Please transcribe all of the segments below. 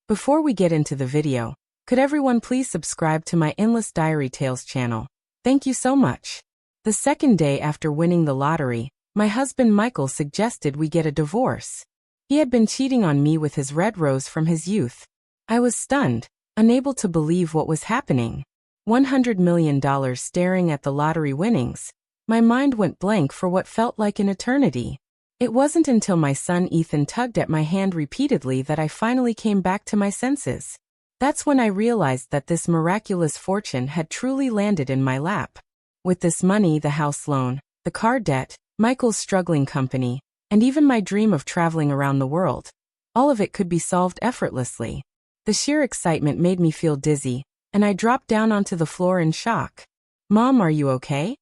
Before we get into the video, could everyone please subscribe to my Endless Diary Tales channel? Thank you so much. The second day after winning the lottery, my husband Michael suggested we get a divorce. He had been cheating on me with his red rose from his youth. I was stunned, unable to believe what was happening. $100 million staring at the lottery winnings. My mind went blank for what felt like an eternity. It wasn't until my son Ethan tugged at my hand repeatedly that I finally came back to my senses. That's when I realized that this miraculous fortune had truly landed in my lap. With this money, the house loan, the car debt, Michael's struggling company, and even my dream of traveling around the world, all of it could be solved effortlessly. The sheer excitement made me feel dizzy, and I dropped down onto the floor in shock. "Mom, are you okay?"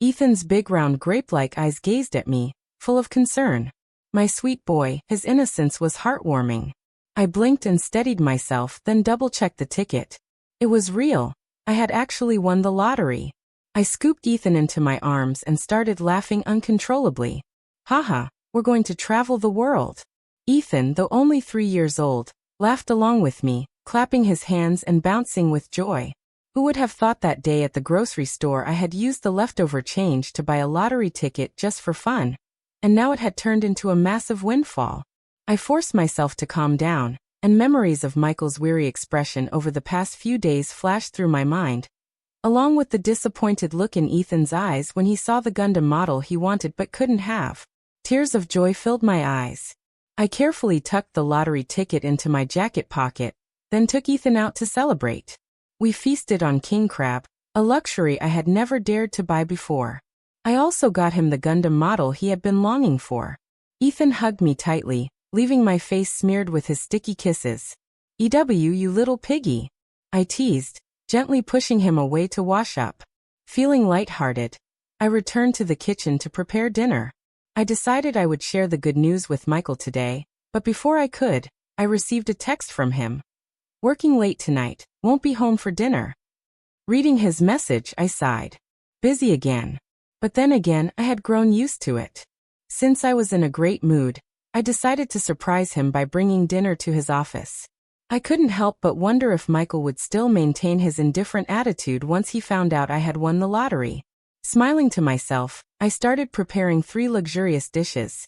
Ethan's big round grape-like eyes gazed at me, full of concern. My sweet boy, his innocence was heartwarming. I blinked and steadied myself, then double-checked the ticket. It was real. I had actually won the lottery. I scooped Ethan into my arms and started laughing uncontrollably. "Haha, we're going to travel the world." Ethan, though only 3 years old, laughed along with me, clapping his hands and bouncing with joy. Who would have thought that day at the grocery store I had used the leftover change to buy a lottery ticket just for fun? And now it had turned into a massive windfall. I forced myself to calm down, and memories of Michael's weary expression over the past few days flashed through my mind, along with the disappointed look in Ethan's eyes when he saw the Gundam model he wanted but couldn't have. Tears of joy filled my eyes. I carefully tucked the lottery ticket into my jacket pocket, then took Ethan out to celebrate. We feasted on king crab, a luxury I had never dared to buy before. I also got him the Gundam model he had been longing for. Ethan hugged me tightly, leaving my face smeared with his sticky kisses. "EW, you little piggy," I teased, gently pushing him away to wash up. Feeling lighthearted, I returned to the kitchen to prepare dinner. I decided I would share the good news with Michael today, but before I could, I received a text from him. "Working late tonight, won't be home for dinner." Reading his message, I sighed. Busy again. But then again, I had grown used to it. Since I was in a great mood, I decided to surprise him by bringing dinner to his office. I couldn't help but wonder if Michael would still maintain his indifferent attitude once he found out I had won the lottery. Smiling to myself, I started preparing 3 luxurious dishes.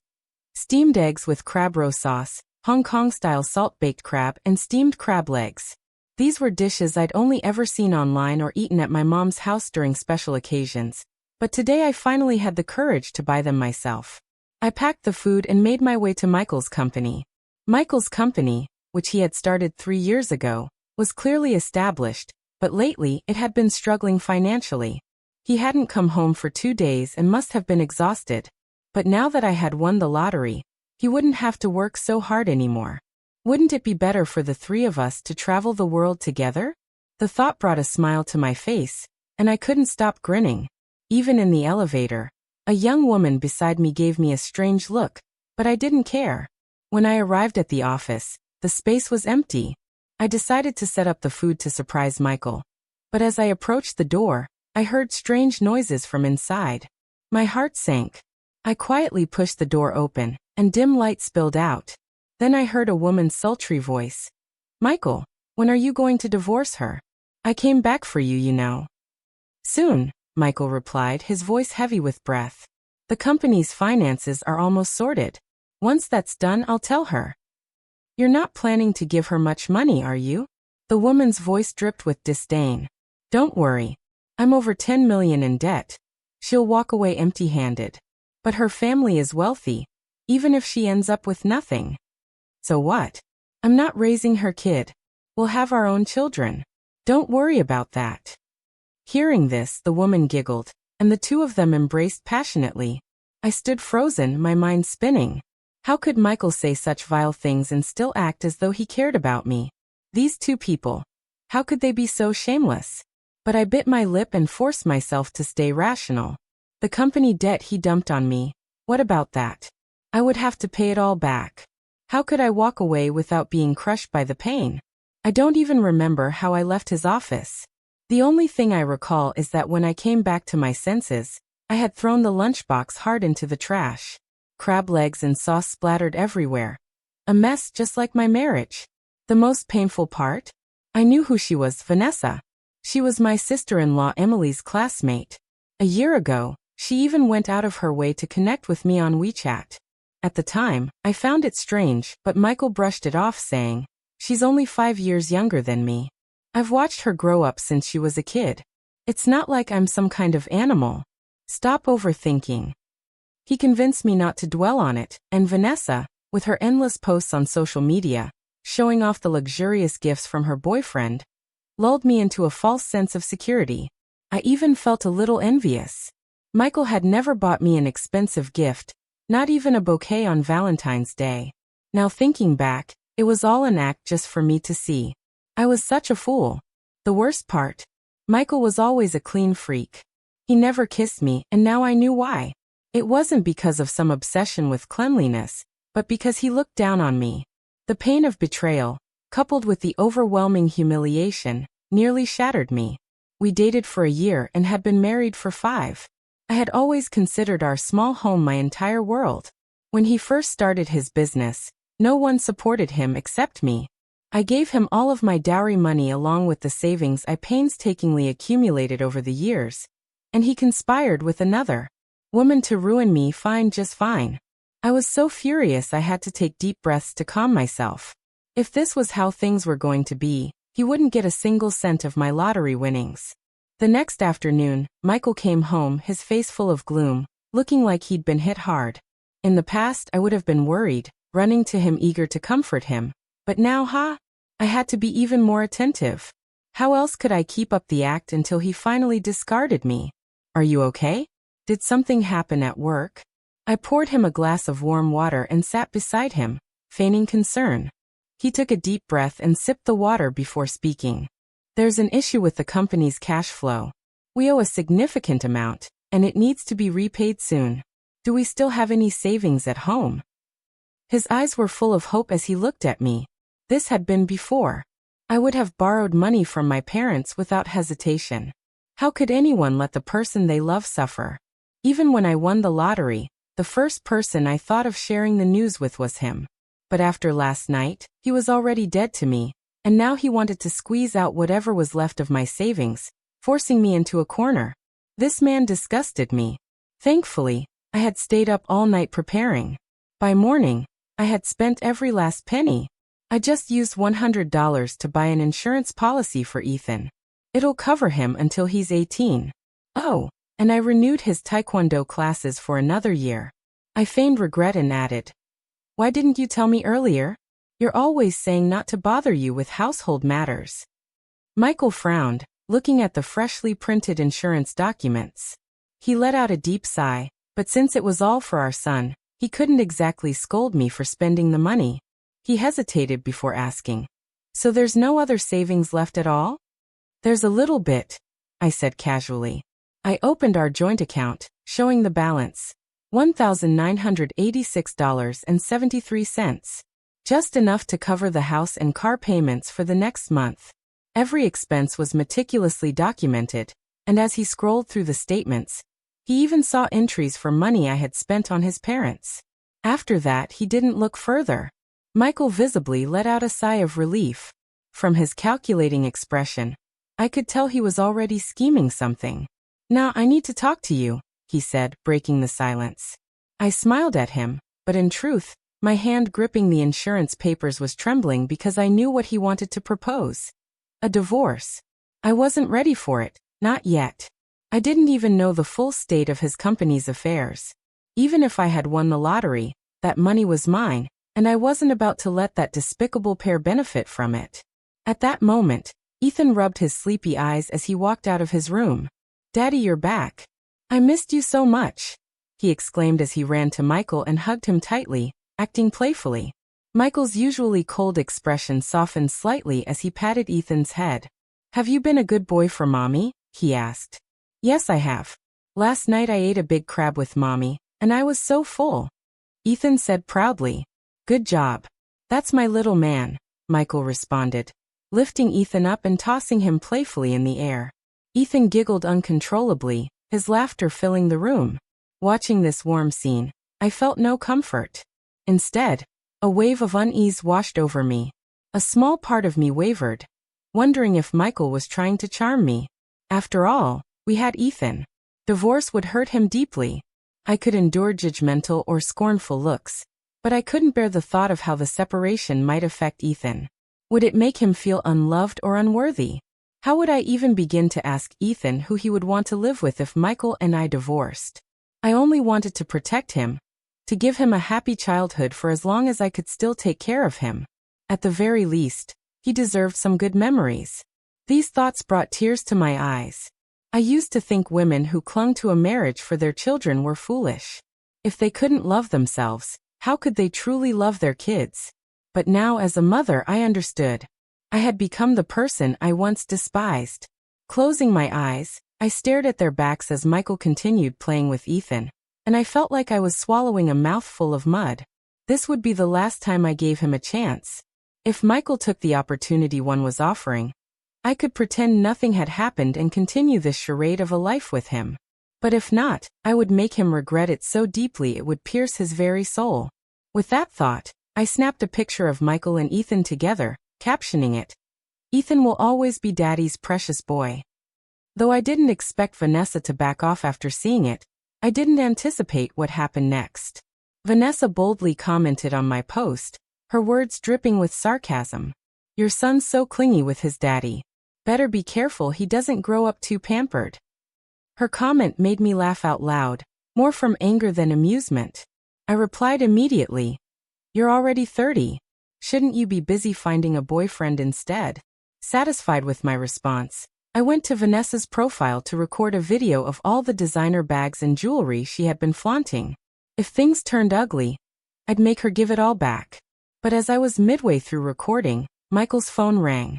Steamed eggs with crab roe sauce, Hong Kong-style salt-baked crab, and steamed crab legs. These were dishes I'd only ever seen online or eaten at my mom's house during special occasions. But today I finally had the courage to buy them myself. I packed the food and made my way to Michael's company. Michael's company, which he had started 3 years ago, was clearly established, but lately it had been struggling financially. He hadn't come home for 2 days and must have been exhausted. But now that I had won the lottery, he wouldn't have to work so hard anymore. Wouldn't it be better for the 3 of us to travel the world together? The thought brought a smile to my face, and I couldn't stop grinning. Even in the elevator, a young woman beside me gave me a strange look, but I didn't care. When I arrived at the office, the space was empty. I decided to set up the food to surprise Michael. But as I approached the door, I heard strange noises from inside. My heart sank. I quietly pushed the door open, and dim light spilled out. Then I heard a woman's sultry voice. "Michael, when are you going to divorce her? I came back for you, you know." "Soon," Michael replied, his voice heavy with breath. "The company's finances are almost sorted. Once that's done, I'll tell her." "You're not planning to give her much money, are you?" The woman's voice dripped with disdain. "Don't worry. I'm over 10 million in debt. She'll walk away empty-handed. But her family is wealthy, even if she ends up with nothing." "So what? I'm not raising her kid. We'll have our own children. Don't worry about that." Hearing this, the woman giggled, and the 2 of them embraced passionately. I stood frozen, my mind spinning. How could Michael say such vile things and still act as though he cared about me? These 2 people. How could they be so shameless? But I bit my lip and forced myself to stay rational. The company debt he dumped on me, what about that? I would have to pay it all back. How could I walk away without being crushed by the pain? I don't even remember how I left his office. The only thing I recall is that when I came back to my senses, I had thrown the lunchbox hard into the trash. Crab legs and sauce splattered everywhere. A mess just like my marriage. The most painful part? I knew who she was, Vanessa. She was my sister-in-law Emily's classmate. A year ago, she even went out of her way to connect with me on WeChat. At the time, I found it strange, but Michael brushed it off saying, "She's only 5 years younger than me. I've watched her grow up since she was a kid. It's not like I'm some kind of animal. Stop overthinking." He convinced me not to dwell on it, and Vanessa, with her endless posts on social media, showing off the luxurious gifts from her boyfriend, lulled me into a false sense of security. I even felt a little envious. Michael had never bought me an expensive gift, not even a bouquet on Valentine's Day. Now thinking back, it was all an act just for me to see. I was such a fool. The worst part? Michael was always a clean freak. He never kissed me, and now I knew why. It wasn't because of some obsession with cleanliness, but because he looked down on me. The pain of betrayal, coupled with the overwhelming humiliation, nearly shattered me. We dated for a year and had been married for 5. I had always considered our small home my entire world. When he first started his business, no one supported him except me. I gave him all of my dowry money along with the savings I painstakingly accumulated over the years, and he conspired with another woman to ruin me just fine. I was so furious I had to take deep breaths to calm myself. If this was how things were going to be, he wouldn't get a single cent of my lottery winnings. The next afternoon, Michael came home, his face full of gloom, looking like he'd been hit hard. In the past, I would have been worried, running to him eager to comfort him. But now, I had to be even more attentive. How else could I keep up the act until he finally discarded me? "Are you okay? Did something happen at work?" I poured him a glass of warm water and sat beside him, feigning concern. He took a deep breath and sipped the water before speaking. "There's an issue with the company's cash flow. We owe a significant amount, and it needs to be repaid soon. Do we still have any savings at home?" His eyes were full of hope as he looked at me. This had been before. I would have borrowed money from my parents without hesitation. How could anyone let the person they love suffer? Even when I won the lottery, the first person I thought of sharing the news with was him. But after last night, he was already dead to me, and now he wanted to squeeze out whatever was left of my savings, forcing me into a corner. This man disgusted me. Thankfully, I had stayed up all night preparing. By morning, I had spent every last penny. I just used $100 to buy an insurance policy for Ethan. It'll cover him until he's 18. Oh, and I renewed his taekwondo classes for another year. I feigned regret and added, "Why didn't you tell me earlier? You're always saying not to bother you with household matters." Michael frowned, looking at the freshly printed insurance documents. He let out a deep sigh, but since it was all for our son, he couldn't exactly scold me for spending the money. He hesitated before asking, "So there's no other savings left at all?" "There's a little bit," I said casually. I opened our joint account, showing the balance. $1,986.73. Just enough to cover the house and car payments for the next month. Every expense was meticulously documented, and as he scrolled through the statements, he even saw entries for money I had spent on his parents. After that, he didn't look further. Michael visibly let out a sigh of relief. From his calculating expression, I could tell he was already scheming something. "Now I need to talk to you," he said, breaking the silence. I smiled at him, but in truth, my hand gripping the insurance papers was trembling because I knew what he wanted to propose. A divorce. I wasn't ready for it, not yet. I didn't even know the full state of his company's affairs. Even if I had won the lottery, that money was mine, and I wasn't about to let that despicable pair benefit from it. At that moment, Ethan rubbed his sleepy eyes as he walked out of his room. "Daddy, you're back. I missed you so much," he exclaimed as he ran to Michael and hugged him tightly, acting playfully. Michael's usually cold expression softened slightly as he patted Ethan's head. "Have you been a good boy for Mommy?" he asked. "Yes, I have. Last night I ate a big crab with Mommy, and I was so full," Ethan said proudly. "Good job. That's my little man," Michael responded, lifting Ethan up and tossing him playfully in the air. Ethan giggled uncontrollably, his laughter filling the room. Watching this warm scene, I felt no comfort. Instead, a wave of unease washed over me. A small part of me wavered, wondering if Michael was trying to charm me. After all, we had Ethan. Divorce would hurt him deeply. I could endure judgmental or scornful looks, but I couldn't bear the thought of how the separation might affect Ethan. Would it make him feel unloved or unworthy? How would I even begin to ask Ethan who he would want to live with if Michael and I divorced? I only wanted to protect him, to give him a happy childhood for as long as I could still take care of him. At the very least, he deserved some good memories. These thoughts brought tears to my eyes. I used to think women who clung to a marriage for their children were foolish. If they couldn't love themselves, how could they truly love their kids? But now as a mother I understood. I had become the person I once despised. Closing my eyes, I stared at their backs as Michael continued playing with Ethan, and I felt like I was swallowing a mouthful of mud. This would be the last time I gave him a chance. If Michael took the opportunity one was offering, I could pretend nothing had happened and continue this charade of a life with him. But if not, I would make him regret it so deeply it would pierce his very soul. With that thought, I snapped a picture of Michael and Ethan together, captioning it, "Ethan will always be Daddy's precious boy." Though I didn't expect Vanessa to back off after seeing it, I didn't anticipate what happened next. Vanessa boldly commented on my post, her words dripping with sarcasm. "Your son's so clingy with his daddy. Better be careful he doesn't grow up too pampered." Her comment made me laugh out loud, more from anger than amusement. I replied immediately, "You're already 30. Shouldn't you be busy finding a boyfriend instead?" Satisfied with my response, I went to Vanessa's profile to record a video of all the designer bags and jewelry she had been flaunting. If things turned ugly, I'd make her give it all back. But as I was midway through recording, Michael's phone rang.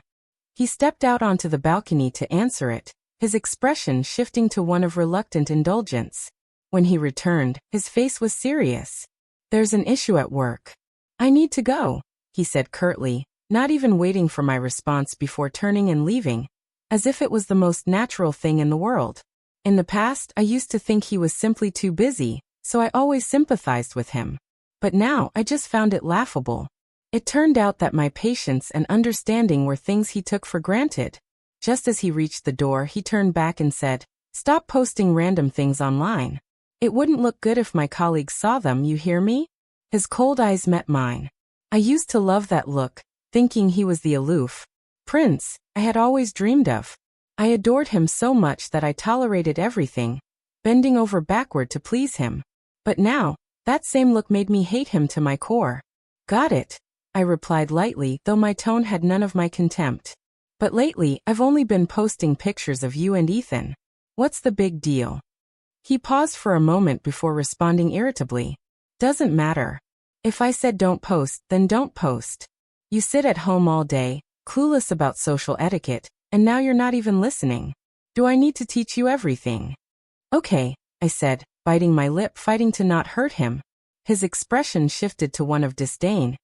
He stepped out onto the balcony to answer it, his expression shifting to one of reluctant indulgence. When he returned, his face was serious. "There's an issue at work. I need to go," he said curtly, not even waiting for my response before turning and leaving, as if it was the most natural thing in the world. In the past, I used to think he was simply too busy, so I always sympathized with him. But now I just found it laughable. It turned out that my patience and understanding were things he took for granted. Just as he reached the door, he turned back and said, "Stop posting random things online. It wouldn't look good if my colleagues saw them, you hear me?" His cold eyes met mine. I used to love that look, thinking he was the aloof prince I had always dreamed of. I adored him so much that I tolerated everything, bending over backward to please him. But now, that same look made me hate him to my core. "Got it," I replied lightly, though my tone had none of my contempt. "But lately, I've only been posting pictures of you and Ethan. What's the big deal?" He paused for a moment before responding irritably. "Doesn't matter. If I said don't post, then don't post. You sit at home all day, clueless about social etiquette, and now you're not even listening. Do I need to teach you everything?" "Okay," I said, biting my lip, fighting to not hurt him. His expression shifted to one of disdain,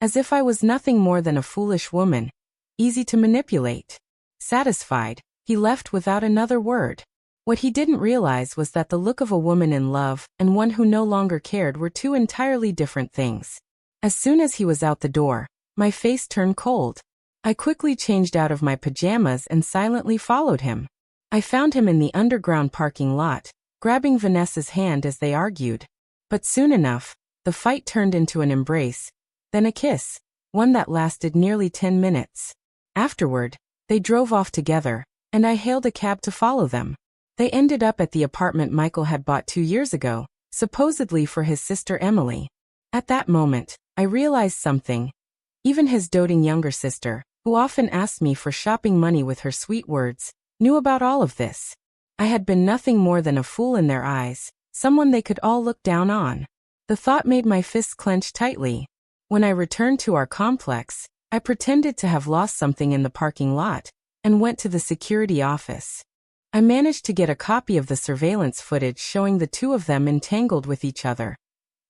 as if I was nothing more than a foolish woman, easy to manipulate. Satisfied, he left without another word. What he didn't realize was that the look of a woman in love and one who no longer cared were two entirely different things. As soon as he was out the door, my face turned cold. I quickly changed out of my pajamas and silently followed him. I found him in the underground parking lot, grabbing Vanessa's hand as they argued. But soon enough, the fight turned into an embrace, then a kiss, one that lasted nearly 10 minutes. Afterward, they drove off together, and I hailed a cab to follow them. They ended up at the apartment Michael had bought 2 years ago, supposedly for his sister Emily. At that moment, I realized something. Even his doting younger sister, who often asked me for shopping money with her sweet words, knew about all of this. I had been nothing more than a fool in their eyes, someone they could all look down on. The thought made my fists clench tightly. When I returned to our complex, I pretended to have lost something in the parking lot, and went to the security office. I managed to get a copy of the surveillance footage showing the two of them entangled with each other.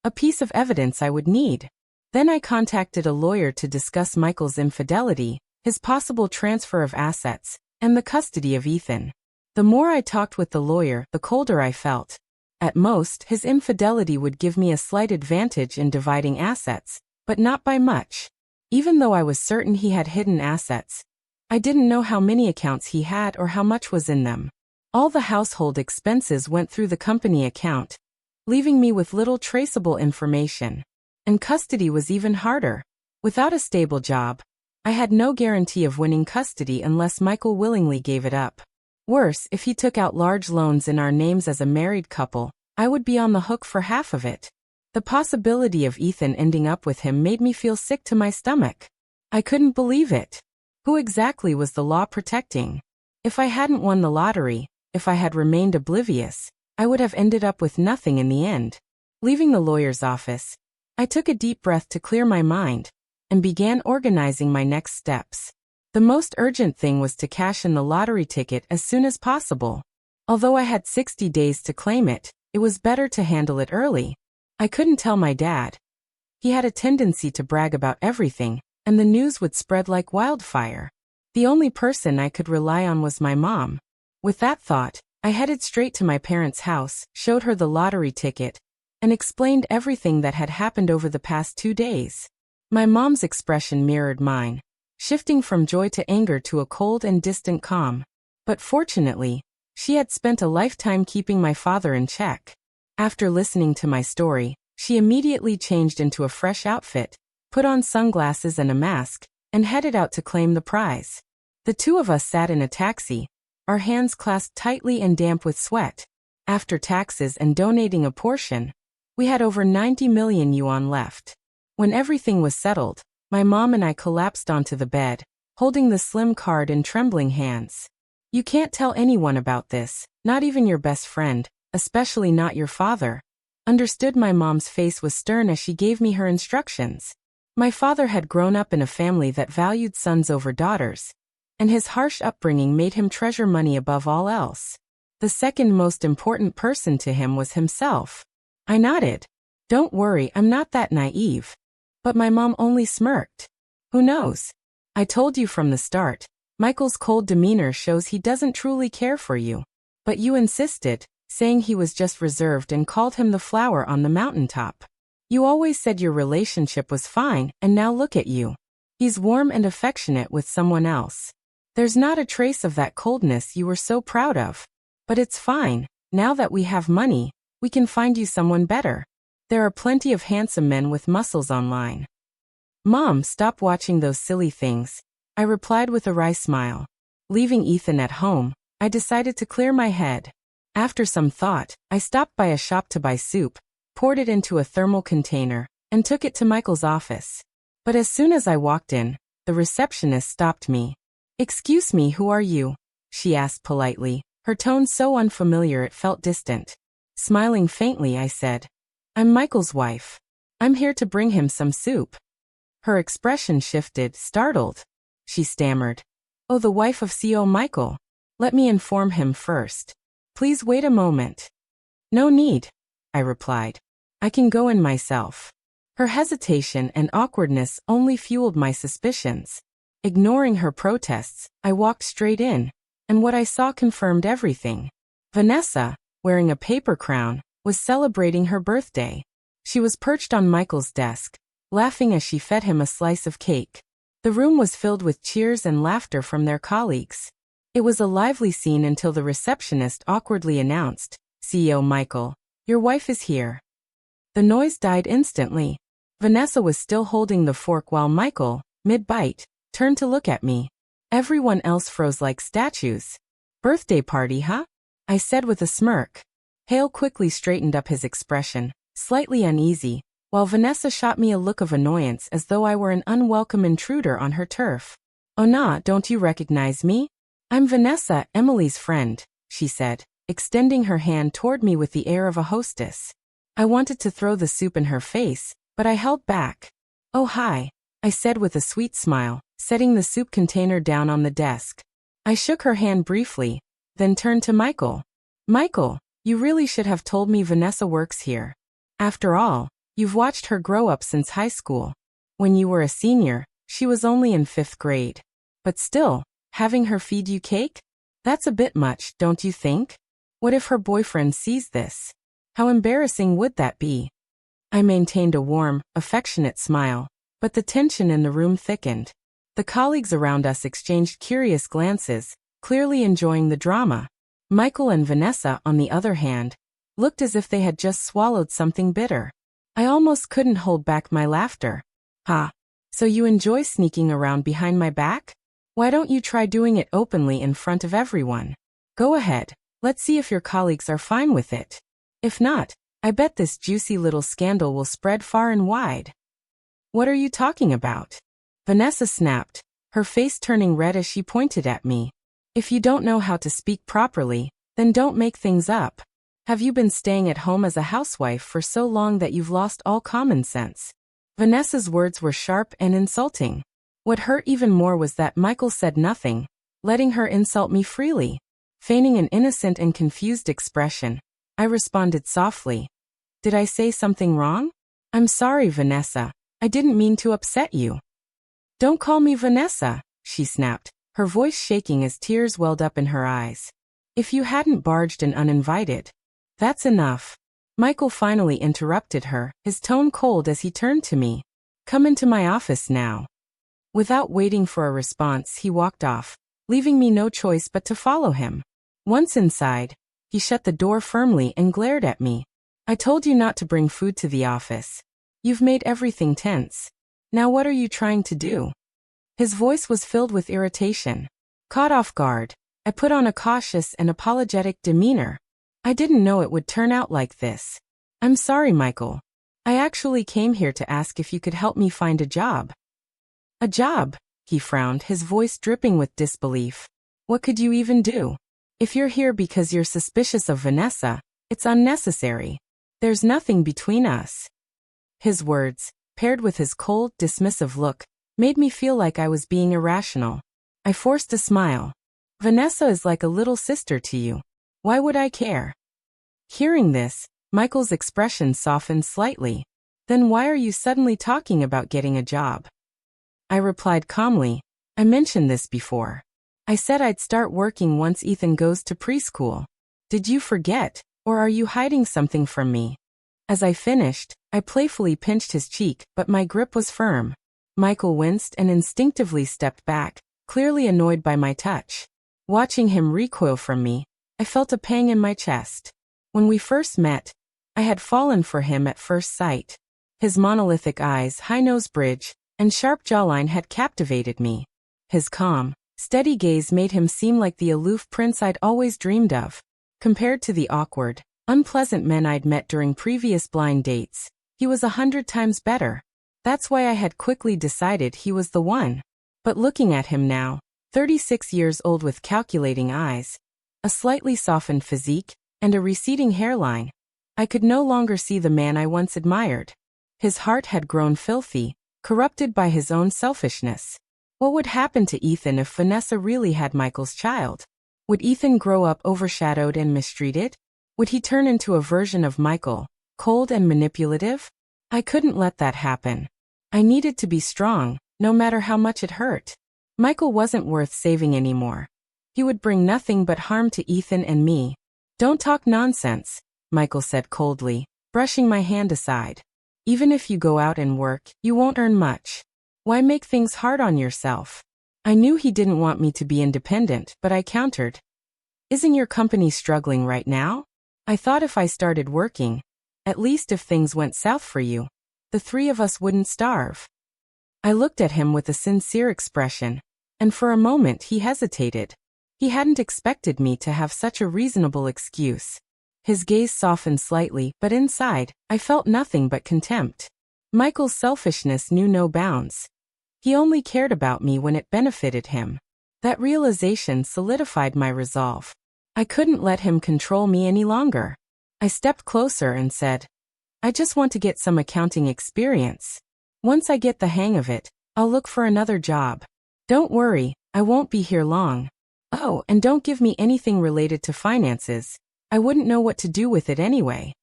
A piece of evidence I would need. Then I contacted a lawyer to discuss Michael's infidelity, his possible transfer of assets, and the custody of Ethan. The more I talked with the lawyer, the colder I felt. At most, his infidelity would give me a slight advantage in dividing assets, but not by much. Even though I was certain he had hidden assets, I didn't know how many accounts he had or how much was in them. All the household expenses went through the company account, leaving me with little traceable information. And custody was even harder. Without a stable job, I had no guarantee of winning custody unless Michael willingly gave it up. Worse, if he took out large loans in our names as a married couple, I would be on the hook for half of it. The possibility of Ethan ending up with him made me feel sick to my stomach. I couldn't believe it. Who exactly was the law protecting? If I hadn't won the lottery, if I had remained oblivious, I would have ended up with nothing in the end. Leaving the lawyer's office, I took a deep breath to clear my mind and began organizing my next steps. The most urgent thing was to cash in the lottery ticket as soon as possible. Although I had 60 days to claim it, it was better to handle it early. I couldn't tell my dad. He had a tendency to brag about everything, and the news would spread like wildfire. The only person I could rely on was my mom. With that thought, I headed straight to my parents' house, showed her the lottery ticket, and explained everything that had happened over the past 2 days. My mom's expression mirrored mine, shifting from joy to anger to a cold and distant calm. But fortunately, she had spent a lifetime keeping my father in check. After listening to my story, she immediately changed into a fresh outfit, put on sunglasses and a mask, and headed out to claim the prize. The two of us sat in a taxi, our hands clasped tightly and damp with sweat. After taxes and donating a portion, we had over 90 million yuan left. When everything was settled, my mom and I collapsed onto the bed, holding the slim card in trembling hands. You can't tell anyone about this, not even your best friend, especially not your father. Understood. My mom's face was stern as she gave me her instructions. My father had grown up in a family that valued sons over daughters, and his harsh upbringing made him treasure money above all else. The second most important person to him was himself. I nodded. Don't worry, I'm not that naive. But my mom only smirked. Who knows? I told you from the start, Michael's cold demeanor shows he doesn't truly care for you. But you insisted, saying he was just reserved and called him the flower on the mountaintop. You always said your relationship was fine, and now look at you. He's warm and affectionate with someone else. There's not a trace of that coldness you were so proud of. But it's fine, now that we have money, we can find you someone better. There are plenty of handsome men with muscles online. Mom, stop watching those silly things, I replied with a wry smile. Leaving Ethan at home, I decided to clear my head. After some thought, I stopped by a shop to buy soup, poured it into a thermal container, and took it to Michael's office. But as soon as I walked in, the receptionist stopped me. Excuse me, who are you? She asked politely, her tone so unfamiliar it felt distant. Smiling faintly, I said, I'm Michael's wife. I'm here to bring him some soup. Her expression shifted, startled. She stammered. Oh, the wife of CO Michael. Let me inform him first. Please wait a moment. No need, I replied. I can go in myself. Her hesitation and awkwardness only fueled my suspicions. Ignoring her protests, I walked straight in, and what I saw confirmed everything. Vanessa, wearing a paper crown, was celebrating her birthday. She was perched on Michael's desk, laughing as she fed him a slice of cake. The room was filled with cheers and laughter from their colleagues. It was a lively scene until the receptionist awkwardly announced, CEO Michael, your wife is here. The noise died instantly. Vanessa was still holding the fork while Michael, mid-bite, turned to look at me. Everyone else froze like statues. Birthday party, huh? I said with a smirk. Hale quickly straightened up his expression, slightly uneasy, while Vanessa shot me a look of annoyance as though I were an unwelcome intruder on her turf. Oh nah, don't you recognize me? I'm Vanessa, Emily's friend, she said, extending her hand toward me with the air of a hostess. I wanted to throw the soup in her face, but I held back. Oh hi, I said with a sweet smile, setting the soup container down on the desk. I shook her hand briefly, then turned to Michael. Michael, you really should have told me Vanessa works here. After all, you've watched her grow up since high school. When you were a senior, she was only in 5th grade. But still, having her feed you cake? That's a bit much, don't you think? What if her boyfriend sees this? How embarrassing would that be? I maintained a warm, affectionate smile, but the tension in the room thickened. The colleagues around us exchanged curious glances, clearly enjoying the drama. Michael and Vanessa, on the other hand, looked as if they had just swallowed something bitter. I almost couldn't hold back my laughter. Ha! So you enjoy sneaking around behind my back? Why don't you try doing it openly in front of everyone? Go ahead, let's see if your colleagues are fine with it. If not, I bet this juicy little scandal will spread far and wide. What are you talking about? Vanessa snapped, her face turning red as she pointed at me. If you don't know how to speak properly, then don't make things up. Have you been staying at home as a housewife for so long that you've lost all common sense? Vanessa's words were sharp and insulting. What hurt even more was that Michael said nothing, letting her insult me freely. Feigning an innocent and confused expression, I responded softly. Did I say something wrong? I'm sorry, Vanessa. I didn't mean to upset you. Don't call me Vanessa, she snapped, her voice shaking as tears welled up in her eyes. If you hadn't barged in uninvited. That's enough. Michael finally interrupted her, his tone cold as he turned to me. Come into my office now. Without waiting for a response, he walked off, leaving me no choice but to follow him. Once inside, he shut the door firmly and glared at me. I told you not to bring food to the office. You've made everything tense. Now what are you trying to do? His voice was filled with irritation. Caught off guard, I put on a cautious and apologetic demeanor. I didn't know it would turn out like this. I'm sorry, Michael. I actually came here to ask if you could help me find a job. A job? He frowned, his voice dripping with disbelief. What could you even do? If you're here because you're suspicious of Vanessa, it's unnecessary. There's nothing between us. His words, paired with his cold, dismissive look, made me feel like I was being irrational. I forced a smile. Vanessa is like a little sister to you. Why would I care? Hearing this, Michael's expression softened slightly. Then why are you suddenly talking about getting a job? I replied calmly. I mentioned this before. I said I'd start working once Ethan goes to preschool. Did you forget, or are you hiding something from me? As I finished, I playfully pinched his cheek, but my grip was firm. Michael winced and instinctively stepped back, clearly annoyed by my touch. Watching him recoil from me, I felt a pang in my chest. When we first met, I had fallen for him at first sight. His monolithic eyes, high nose bridge, and sharp jawline had captivated me. His calm, steady gaze made him seem like the aloof prince I'd always dreamed of. Compared to the awkward, unpleasant men I'd met during previous blind dates, he was 100 times better. That's why I had quickly decided he was the one. But looking at him now, 36 years old with calculating eyes, a slightly softened physique, and a receding hairline, I could no longer see the man I once admired. His heart had grown filthy, corrupted by his own selfishness. What would happen to Ethan if Vanessa really had Michael's child? Would Ethan grow up overshadowed and mistreated? Would he turn into a version of Michael, cold and manipulative? I couldn't let that happen. I needed to be strong, no matter how much it hurt. Michael wasn't worth saving anymore. He would bring nothing but harm to Ethan and me. Don't talk nonsense, Michael said coldly, brushing my hand aside. Even if you go out and work, you won't earn much. Why make things hard on yourself? I knew he didn't want me to be independent, but I countered. Isn't your company struggling right now? I thought if I started working, at least if things went south for you, the three of us wouldn't starve. I looked at him with a sincere expression, and for a moment he hesitated. He hadn't expected me to have such a reasonable excuse. His gaze softened slightly, but inside, I felt nothing but contempt. Michael's selfishness knew no bounds. He only cared about me when it benefited him. That realization solidified my resolve. I couldn't let him control me any longer. I stepped closer and said, I just want to get some accounting experience. Once I get the hang of it, I'll look for another job. Don't worry, I won't be here long. Oh, and don't give me anything related to finances. I wouldn't know what to do with it anyway.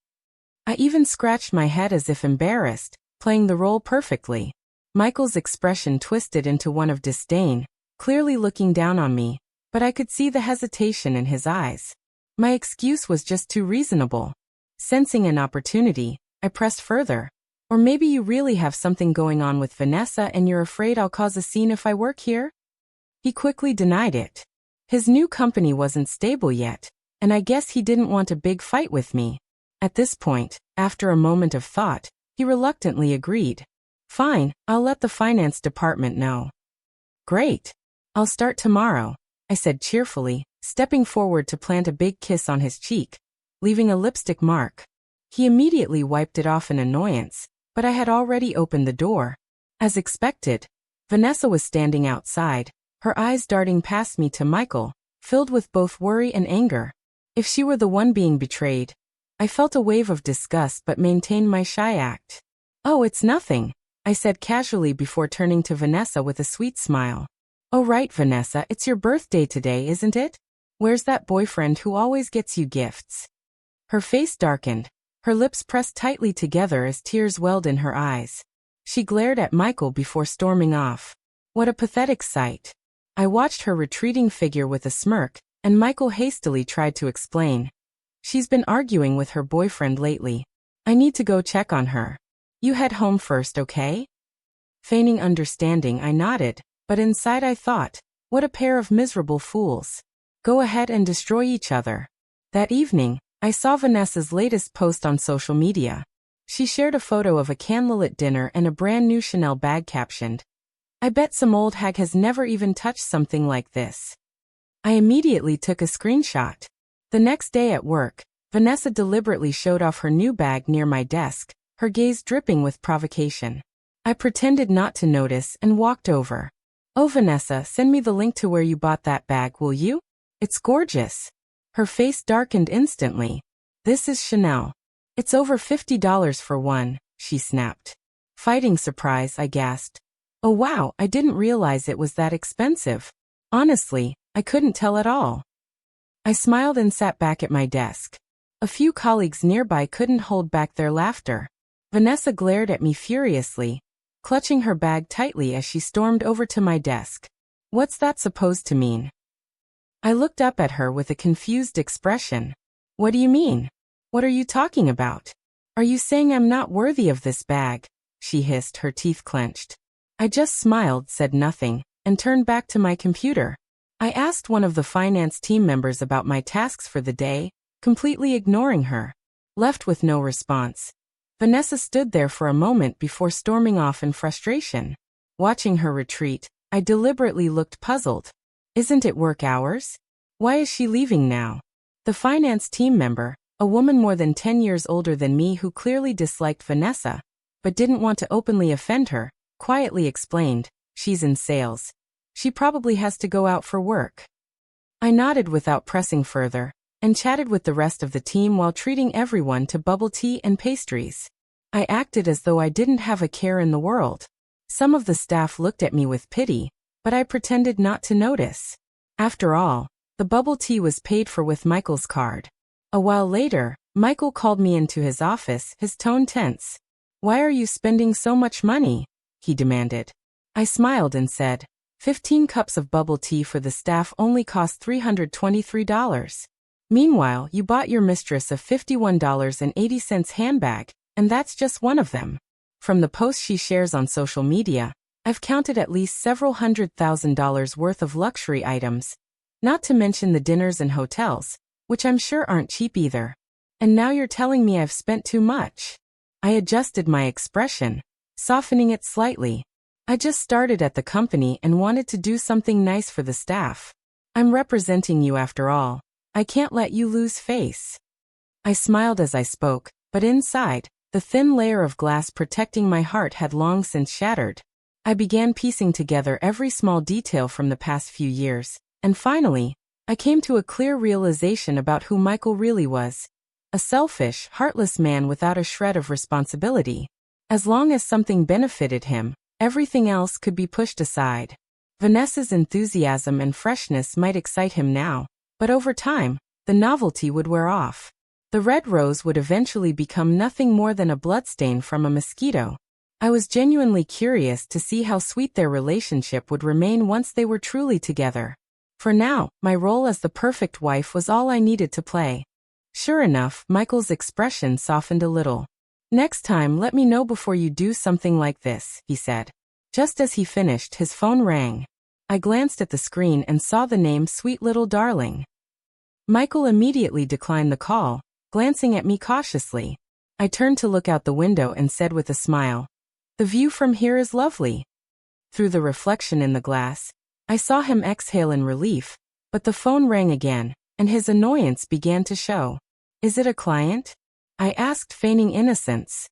I even scratched my head as if embarrassed, playing the role perfectly. Michael's expression twisted into one of disdain, clearly looking down on me, but I could see the hesitation in his eyes. My excuse was just too reasonable. Sensing an opportunity, I pressed further. Or maybe you really have something going on with Vanessa and you're afraid I'll cause a scene if I work here? He quickly denied it. His new company wasn't stable yet, and I guess he didn't want a big fight with me. At this point, after a moment of thought, he reluctantly agreed. Fine, I'll let the finance department know. Great. I'll start tomorrow, I said cheerfully, stepping forward to plant a big kiss on his cheek, leaving a lipstick mark. He immediately wiped it off in annoyance, but I had already opened the door. As expected, Vanessa was standing outside, her eyes darting past me to Michael, filled with both worry and anger. If she were the one being betrayed, I felt a wave of disgust but maintained my shy act. Oh, it's nothing, I said casually before turning to Vanessa with a sweet smile. Oh right, Vanessa, it's your birthday today, isn't it? Where's that boyfriend who always gets you gifts? Her face darkened, her lips pressed tightly together as tears welled in her eyes. She glared at Michael before storming off. What a pathetic sight. I watched her retreating figure with a smirk, and Michael hastily tried to explain. She's been arguing with her boyfriend lately. I need to go check on her. You head home first, okay? Feigning understanding, I nodded, but inside I thought, what a pair of miserable fools. Go ahead and destroy each other. That evening, I saw Vanessa's latest post on social media. She shared a photo of a candlelit dinner and a brand new Chanel bag captioned, I bet some old hag has never even touched something like this. I immediately took a screenshot. The next day at work, Vanessa deliberately showed off her new bag near my desk, her gaze dripping with provocation. I pretended not to notice and walked over. Oh Vanessa, send me the link to where you bought that bag, will you? It's gorgeous. Her face darkened instantly. This is Chanel. It's over $50 for one, she snapped. Fighting surprise, I gasped. Oh wow, I didn't realize it was that expensive. Honestly, I couldn't tell at all. I smiled and sat back at my desk. A few colleagues nearby couldn't hold back their laughter. Vanessa glared at me furiously, clutching her bag tightly as she stormed over to my desk. What's that supposed to mean? I looked up at her with a confused expression. What do you mean? What are you talking about? Are you saying I'm not worthy of this bag? She hissed, her teeth clenched. I just smiled, said nothing, and turned back to my computer. I asked one of the finance team members about my tasks for the day, completely ignoring her. Left with no response, Vanessa stood there for a moment before storming off in frustration. Watching her retreat, I deliberately looked puzzled. Isn't it work hours? Why is she leaving now? The finance team member, a woman more than 10 years older than me who clearly disliked Vanessa, but didn't want to openly offend her, quietly explained, she's in sales. She probably has to go out for work. I nodded without pressing further, and chatted with the rest of the team while treating everyone to bubble tea and pastries. I acted as though I didn't have a care in the world. Some of the staff looked at me with pity, but I pretended not to notice. After all, the bubble tea was paid for with Michael's card. A while later, Michael called me into his office, his tone tense. Why are you spending so much money? He demanded. I smiled and said, 15 cups of bubble tea for the staff only cost $323. Meanwhile, you bought your mistress a $51.80 handbag, and that's just one of them. From the posts she shares on social media, I've counted at least several $100,000 worth of luxury items, not to mention the dinners and hotels, which I'm sure aren't cheap either. And now you're telling me I've spent too much. I adjusted my expression, softening it slightly. I just started at the company and wanted to do something nice for the staff. I'm representing you after all. I can't let you lose face. I smiled as I spoke, but inside, the thin layer of glass protecting my heart had long since shattered. I began piecing together every small detail from the past few years, and finally, I came to a clear realization about who Michael really was. A selfish, heartless man without a shred of responsibility. As long as something benefited him, everything else could be pushed aside. Vanessa's enthusiasm and freshness might excite him now, but over time, the novelty would wear off. The red rose would eventually become nothing more than a bloodstain from a mosquito. I was genuinely curious to see how sweet their relationship would remain once they were truly together. For now, my role as the perfect wife was all I needed to play. Sure enough, Michael's expression softened a little. Next time, let me know before you do something like this, he said. Just as he finished, his phone rang. I glanced at the screen and saw the name Sweet Little Darling. Michael immediately declined the call, glancing at me cautiously. I turned to look out the window and said with a smile, "The view from here is lovely." Through the reflection in the glass, I saw him exhale in relief, but the phone rang again, and his annoyance began to show. "Is it a client?" I asked, feigning innocence.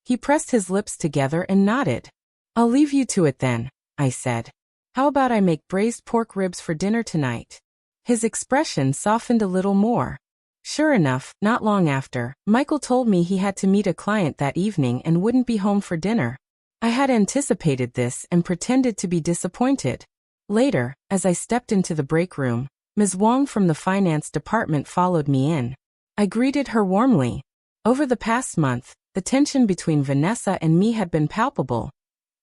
He pressed his lips together and nodded. "I'll leave you to it then," I said. "How about I make braised pork ribs for dinner tonight?" His expression softened a little more. Sure enough, not long after, Michael told me he had to meet a client that evening and wouldn't be home for dinner. I had anticipated this and pretended to be disappointed. Later, as I stepped into the break room, Ms. Wong from the finance department followed me in. I greeted her warmly. Over the past month, the tension between Vanessa and me had been palpable,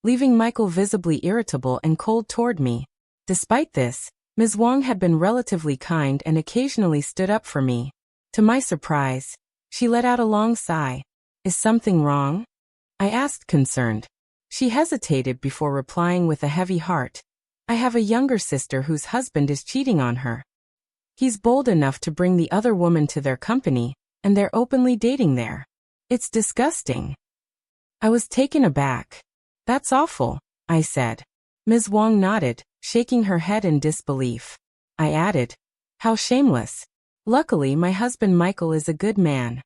leaving Michael visibly irritable and cold toward me. Despite this, Ms. Wong had been relatively kind and occasionally stood up for me. To my surprise, she let out a long sigh. "Is something wrong?" I asked, concerned. She hesitated before replying with a heavy heart. "I have a younger sister whose husband is cheating on her. He's bold enough to bring the other woman to their company, and they're openly dating there. It's disgusting." I was taken aback. "That's awful," I said. Ms. Wong nodded, shaking her head in disbelief. I added, "How shameless. Luckily, my husband Michael is a good man."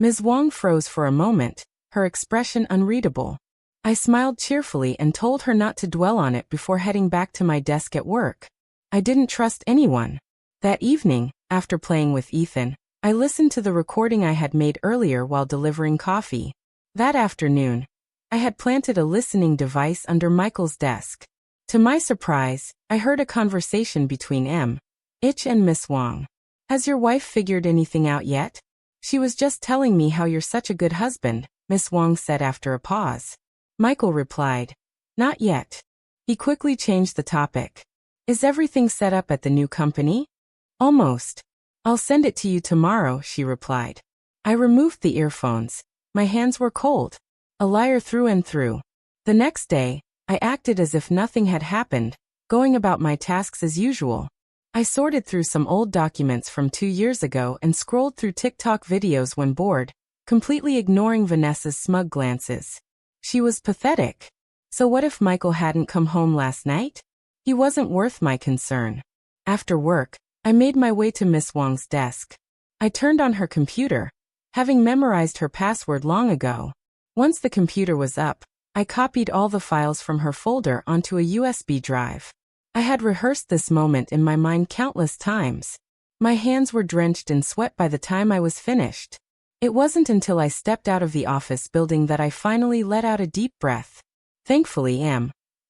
Ms. Wong froze for a moment, her expression unreadable. I smiled cheerfully and told her not to dwell on it before heading back to my desk at work. I didn't trust anyone. That evening, after playing with Ethan, I listened to the recording I had made earlier while delivering coffee. That afternoon, I had planted a listening device under Michael's desk. To my surprise, I heard a conversation between Itch and Miss Wong. "Has your wife figured anything out yet?" "She was just telling me how you're such a good husband," Miss Wong said after a pause. Michael replied, "Not yet." He quickly changed the topic. "Is everything set up at the new company?" "Almost. I'll send it to you tomorrow," she replied. I removed the earphones. My hands were cold. A liar through and through. The next day, I acted as if nothing had happened, going about my tasks as usual. I sorted through some old documents from 2 years ago and scrolled through TikTok videos when bored, completely ignoring Vanessa's smug glances. She was pathetic. So what if Michael hadn't come home last night? He wasn't worth my concern. After work, I made my way to Miss Wong's desk. I turned on her computer, having memorized her password long ago. Once the computer was up, I copied all the files from her folder onto a USB drive. I had rehearsed this moment in my mind countless times. My hands were drenched in sweat by the time I was finished. It wasn't until I stepped out of the office building that I finally let out a deep breath. Thankfully,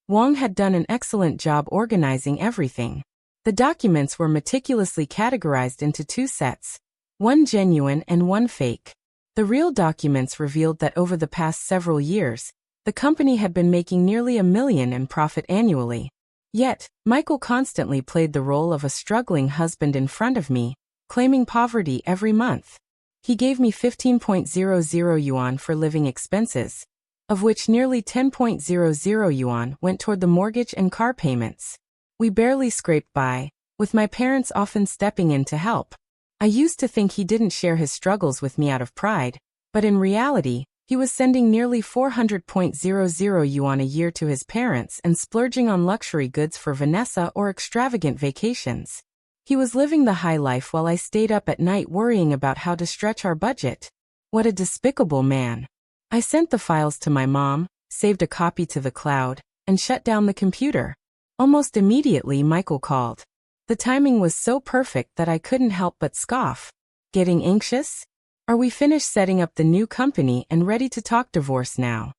Wong had done an excellent job organizing everything. The documents were meticulously categorized into 2 sets, one genuine and one fake. The real documents revealed that over the past several years, the company had been making nearly $1 million in profit annually. Yet, Michael constantly played the role of a struggling husband in front of me, claiming poverty every month. He gave me 15.00 yuan for living expenses, of which nearly 10.00 yuan went toward the mortgage and car payments. We barely scraped by, with my parents often stepping in to help. I used to think he didn't share his struggles with me out of pride, but in reality, he was sending nearly 400.00 yuan a year to his parents and splurging on luxury goods for Vanessa or extravagant vacations. He was living the high life while I stayed up at night worrying about how to stretch our budget. What a despicable man. I sent the files to my mom, saved a copy to the cloud, and shut down the computer. Almost immediately, Michael called. The timing was so perfect that I couldn't help but scoff. "Getting anxious? Are we finished setting up the new company and ready to talk divorce now?"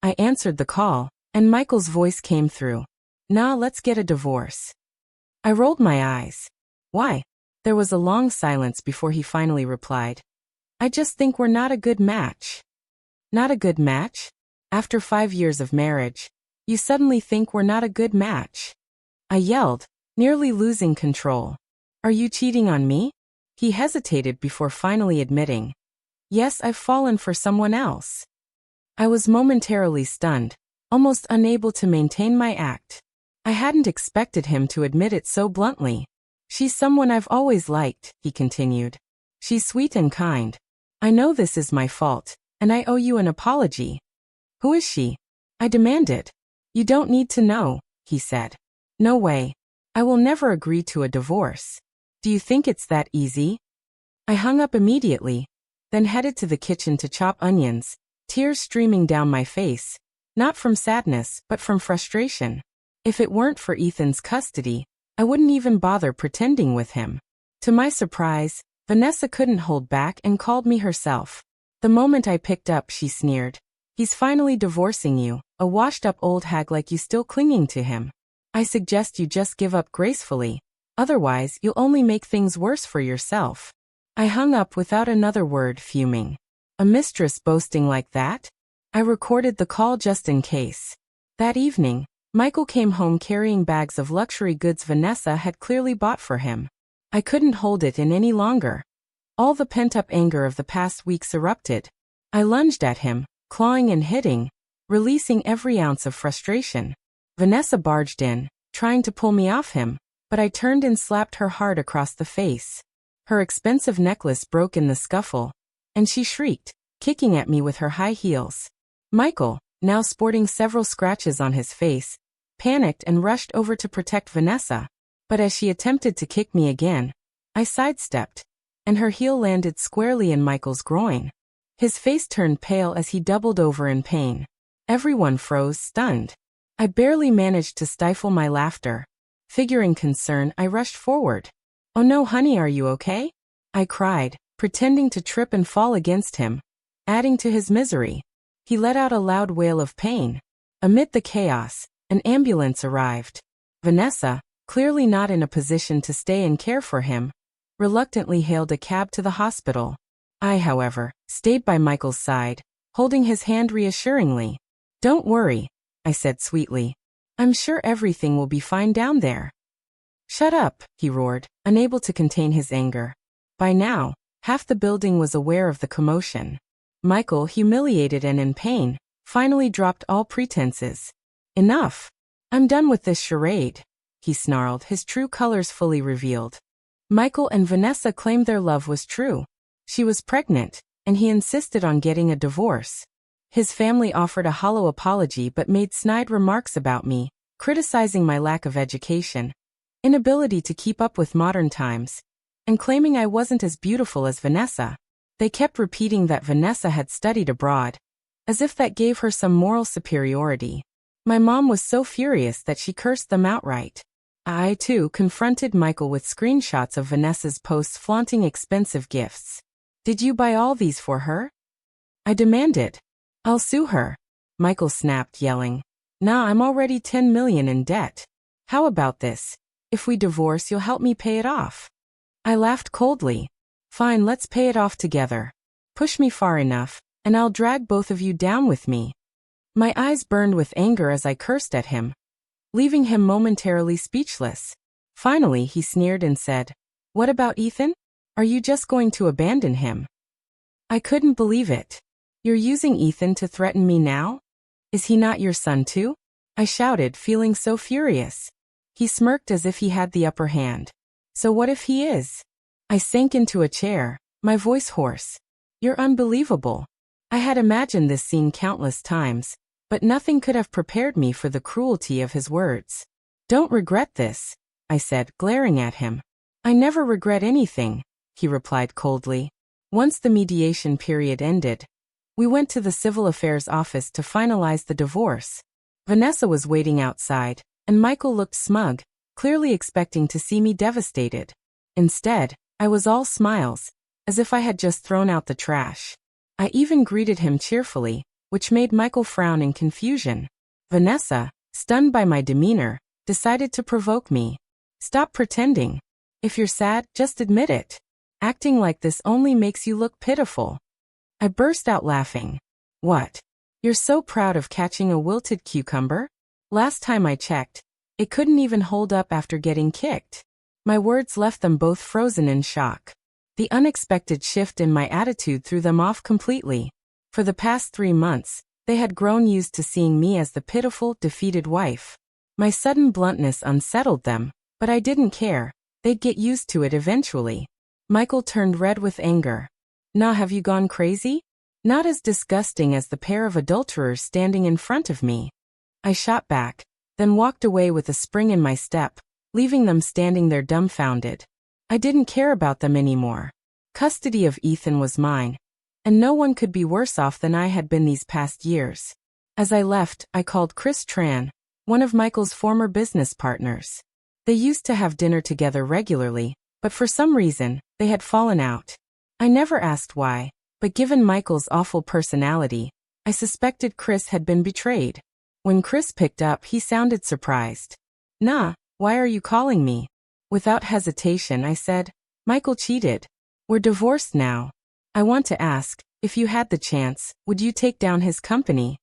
I answered the call, and Michael's voice came through. "Nah, let's get a divorce." I rolled my eyes. "Why?" There was a long silence before he finally replied. "I just think we're not a good match." "Not a good match? After 5 years of marriage, you suddenly think we're not a good match?" I yelled, nearly losing control. "Are you cheating on me?" He hesitated before finally admitting, Yes, I've fallen for someone else. I was momentarily stunned, almost unable to maintain my act. I hadn't expected him to admit it so bluntly. She's someone I've always liked, he continued. She's sweet and kind. I know this is my fault, and I owe you an apology. Who is she? I demanded. You don't need to know, he said. No way. I will never agree to a divorce. Do you think it's that easy? I hung up immediately, then headed to the kitchen to chop onions, tears streaming down my face, not from sadness but from frustration. If it weren't for Ethan's custody, I wouldn't even bother pretending with him. To my surprise, Vanessa couldn't hold back and called me herself. The moment I picked up, she sneered. He's finally divorcing you, a washed-up old hag like you still clinging to him. I suggest you just give up gracefully, otherwise you'll only make things worse for yourself. I hung up without another word, fuming. A mistress boasting like that? I recorded the call just in case. That evening, Michael came home carrying bags of luxury goods Vanessa had clearly bought for him. I couldn't hold it in any longer. All the pent-up anger of the past weeks erupted. I lunged at him, clawing and hitting, releasing every ounce of frustration. Vanessa barged in, trying to pull me off him, but I turned and slapped her hard across the face. Her expensive necklace broke in the scuffle, and she shrieked, kicking at me with her high heels. Michael, now sporting several scratches on his face, panicked and rushed over to protect Vanessa, but as she attempted to kick me again, I sidestepped, and her heel landed squarely in Michael's groin. His face turned pale as he doubled over in pain. Everyone froze, stunned. I barely managed to stifle my laughter. Figuring concern, I rushed forward. Oh no, honey, are you okay? I cried, pretending to trip and fall against him, adding to his misery. He let out a loud wail of pain. Amid the chaos, an ambulance arrived. Vanessa, clearly not in a position to stay and care for him, reluctantly hailed a cab to the hospital. I, however, stayed by Michael's side, holding his hand reassuringly. Don't worry, I said sweetly. I'm sure everything will be fine down there. Shut up, he roared, unable to contain his anger. By now, half the building was aware of the commotion. Michael, humiliated and in pain, finally dropped all pretenses. Enough. I'm done with this charade, he snarled, his true colors fully revealed. Michael and Vanessa claimed their love was true. She was pregnant, and he insisted on getting a divorce. His family offered a hollow apology but made snide remarks about me, criticizing my lack of education, inability to keep up with modern times, and claiming I wasn't as beautiful as Vanessa. They kept repeating that Vanessa had studied abroad, as if that gave her some moral superiority. My mom was so furious that she cursed them outright. I, too, confronted Michael with screenshots of Vanessa's posts flaunting expensive gifts. Did you buy all these for her? I demanded. I'll sue her, Michael snapped, yelling. Nah, I'm already 10 million in debt. How about this? If we divorce, you'll help me pay it off. I laughed coldly. Fine, let's pay it off together. Push me far enough, and I'll drag both of you down with me. My eyes burned with anger as I cursed at him, leaving him momentarily speechless. Finally, he sneered and said, What about Ethan? Are you just going to abandon him? I couldn't believe it. You're using Ethan to threaten me now? Is he not your son too? I shouted, feeling so furious. He smirked as if he had the upper hand. So what if he is? I sank into a chair, my voice hoarse. You're unbelievable. I had imagined this scene countless times, but nothing could have prepared me for the cruelty of his words. Don't regret this, I said, glaring at him. I never regret anything, he replied coldly. Once the mediation period ended, we went to the civil affairs office to finalize the divorce. Vanessa was waiting outside, and Michael looked smug, clearly expecting to see me devastated. Instead, I was all smiles, as if I had just thrown out the trash. I even greeted him cheerfully, which made Michael frown in confusion. Vanessa, stunned by my demeanor, decided to provoke me. Stop pretending. If you're sad, just admit it. Acting like this only makes you look pitiful. I burst out laughing. What? You're so proud of catching a wilted cucumber? Last time I checked, it couldn't even hold up after getting kicked. My words left them both frozen in shock. The unexpected shift in my attitude threw them off completely. For the past 3 months, they had grown used to seeing me as the pitiful, defeated wife. My sudden bluntness unsettled them, but I didn't care. They'd get used to it eventually. Michael turned red with anger. "Nah, have you gone crazy?" "Not as disgusting as the pair of adulterers standing in front of me." I shot back, then walked away with a spring in my step, leaving them standing there dumbfounded. I didn't care about them anymore. Custody of Ethan was mine, and no one could be worse off than I had been these past years. As I left, I called Chris Tran, one of Michael's former business partners. They used to have dinner together regularly, but for some reason, they had fallen out. I never asked why, but given Michael's awful personality, I suspected Chris had been betrayed. When Chris picked up, he sounded surprised. "Nah, why are you calling me?" Without hesitation, I said, "Michael cheated. We're divorced now. I want to ask, if you had the chance, would you take down his company?"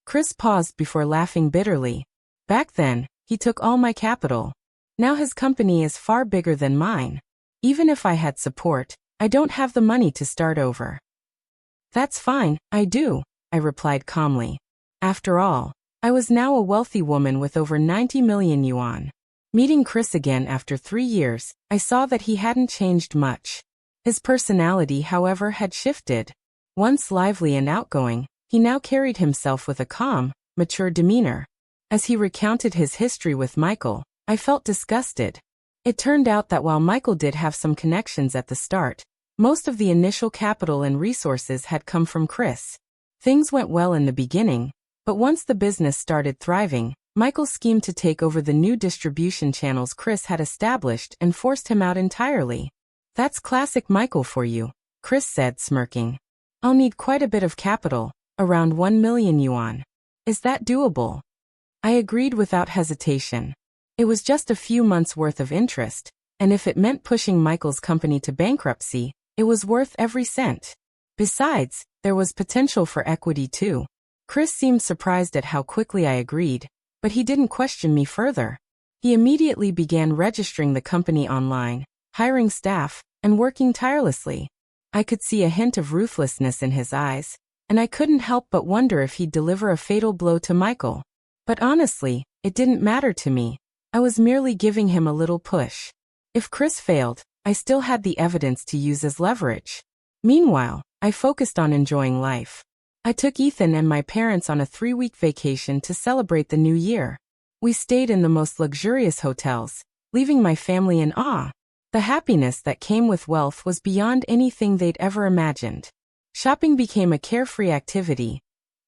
Chris paused before laughing bitterly. "Back then, he took all my capital. Now his company is far bigger than mine. Even if I had support, I don't have the money to start over." "That's fine, I do," I replied calmly. After all, I was now a wealthy woman with over 90 million yuan. Meeting Chris again after 3 years, I saw that he hadn't changed much. His personality, however, had shifted. Once lively and outgoing, he now carried himself with a calm, mature demeanor. As he recounted his history with Michael, I felt disgusted. It turned out that while Michael did have some connections at the start, most of the initial capital and resources had come from Chris. Things went well in the beginning, but once the business started thriving, Michael schemed to take over the new distribution channels Chris had established and forced him out entirely. "That's classic Michael for you," Chris said, smirking. "I'll need quite a bit of capital, around 1 million yuan. Is that doable?" I agreed without hesitation. It was just a few months' worth of interest, and if it meant pushing Michael's company to bankruptcy, it was worth every cent. Besides, there was potential for equity too. Chris seemed surprised at how quickly I agreed, but he didn't question me further. He immediately began registering the company online, hiring staff, and working tirelessly. I could see a hint of ruthlessness in his eyes, and I couldn't help but wonder if he'd deliver a fatal blow to Michael. But honestly, it didn't matter to me. I was merely giving him a little push. If Chris failed, I still had the evidence to use as leverage. Meanwhile, I focused on enjoying life. I took Ethan and my parents on a 3-week vacation to celebrate the new year. We stayed in the most luxurious hotels, leaving my family in awe. The happiness that came with wealth was beyond anything they'd ever imagined. Shopping became a carefree activity.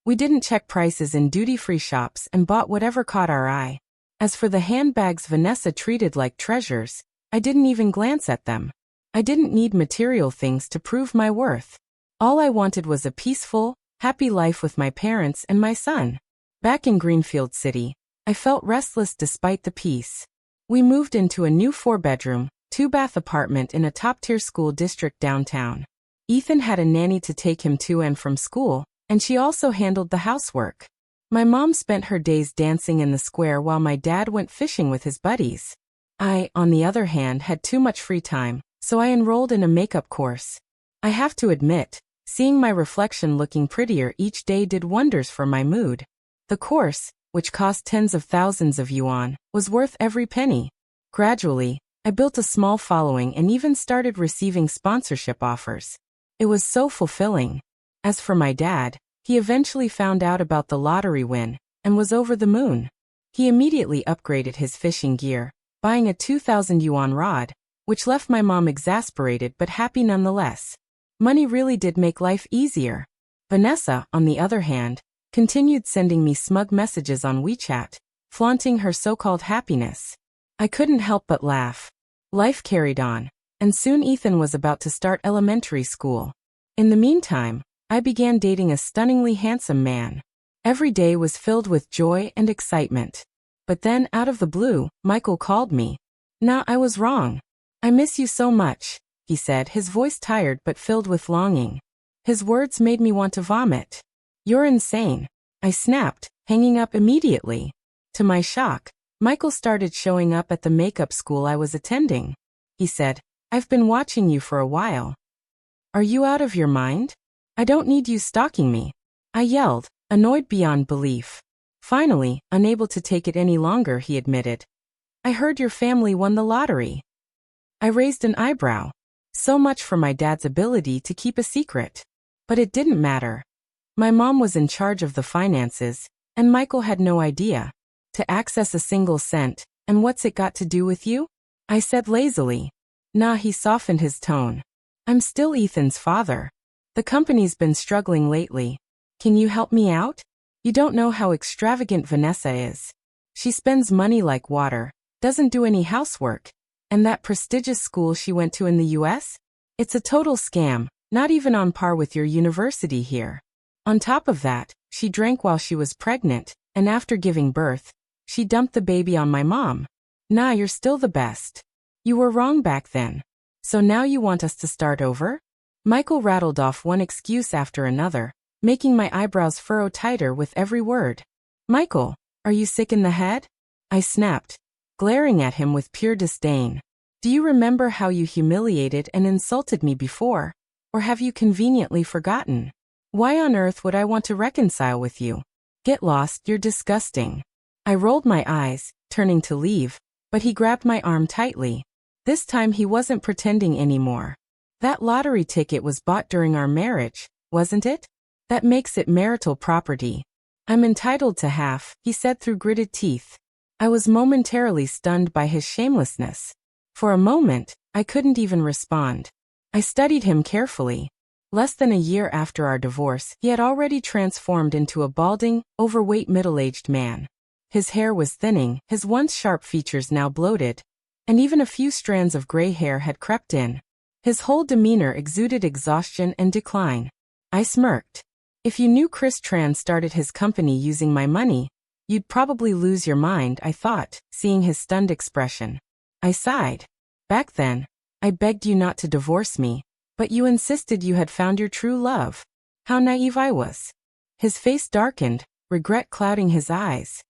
We didn't check prices in duty-free shops and bought whatever caught our eye. As for the handbags Vanessa treated like treasures, I didn't even glance at them. I didn't need material things to prove my worth. All I wanted was a peaceful, happy life with my parents and my son. Back in Greenfield City, I felt restless despite the peace. We moved into a new 4-bedroom, 2-bath apartment in a top-tier school district downtown. Ethan had a nanny to take him to and from school, and she also handled the housework. My mom spent her days dancing in the square while my dad went fishing with his buddies. I, on the other hand, had too much free time, so I enrolled in a makeup course. I have to admit, seeing my reflection looking prettier each day did wonders for my mood. The course, which cost tens of thousands of yuan, was worth every penny. Gradually, I built a small following and even started receiving sponsorship offers. It was so fulfilling. As for my dad, he eventually found out about the lottery win and was over the moon. He immediately upgraded his fishing gear, buying a 2,000 yuan rod, which left my mom exasperated but happy nonetheless. Money really did make life easier. Vanessa, on the other hand, continued sending me smug messages on WeChat, flaunting her so-called happiness. I couldn't help but laugh. Life carried on, and soon Ethan was about to start elementary school. In the meantime, I began dating a stunningly handsome man. Every day was filled with joy and excitement. But then, out of the blue, Michael called me. "Nah, I was wrong. I miss you so much," he said, his voice tired but filled with longing. His words made me want to vomit. "You're insane," I snapped, hanging up immediately. To my shock, Michael started showing up at the makeup school I was attending. He said, I've been watching you for a while. Are you out of your mind? I don't need you stalking me. I yelled, annoyed beyond belief. Finally, unable to take it any longer, he admitted. I heard your family won the lottery. I raised an eyebrow. So much for my dad's ability to keep a secret. But it didn't matter. My mom was in charge of the finances, and Michael had no idea. To access a single cent, and what's it got to do with you? I said lazily. Nah, he softened his tone. I'm still Ethan's father. The company's been struggling lately. Can you help me out? You don't know how extravagant Vanessa is. She spends money like water, doesn't do any housework. And that prestigious school she went to in the US? It's a total scam, not even on par with your university here. On top of that, she drank while she was pregnant, and after giving birth, she dumped the baby on my mom. Nah, you're still the best. You were wrong back then. So now you want us to start over? Michael rattled off one excuse after another, making my eyebrows furrow tighter with every word. Michael, are you sick in the head? I snapped, glaring at him with pure disdain. Do you remember how you humiliated and insulted me before? Or have you conveniently forgotten? Why on earth would I want to reconcile with you? Get lost, you're disgusting. I rolled my eyes, turning to leave, but he grabbed my arm tightly. This time he wasn't pretending anymore. That lottery ticket was bought during our marriage, wasn't it? That makes it marital property. I'm entitled to half, he said through gritted teeth. I was momentarily stunned by his shamelessness. For a moment, I couldn't even respond. I studied him carefully. Less than a year after our divorce, he had already transformed into a balding, overweight middle-aged man. His hair was thinning, his once sharp features now bloated, and even a few strands of gray hair had crept in. His whole demeanor exuded exhaustion and decline. I smirked. If you knew Chris Tran started his company using my money, you'd probably lose your mind, I thought, seeing his stunned expression. I sighed. Back then, I begged you not to divorce me, but you insisted you had found your true love. How naive I was. His face darkened, regret clouding his eyes.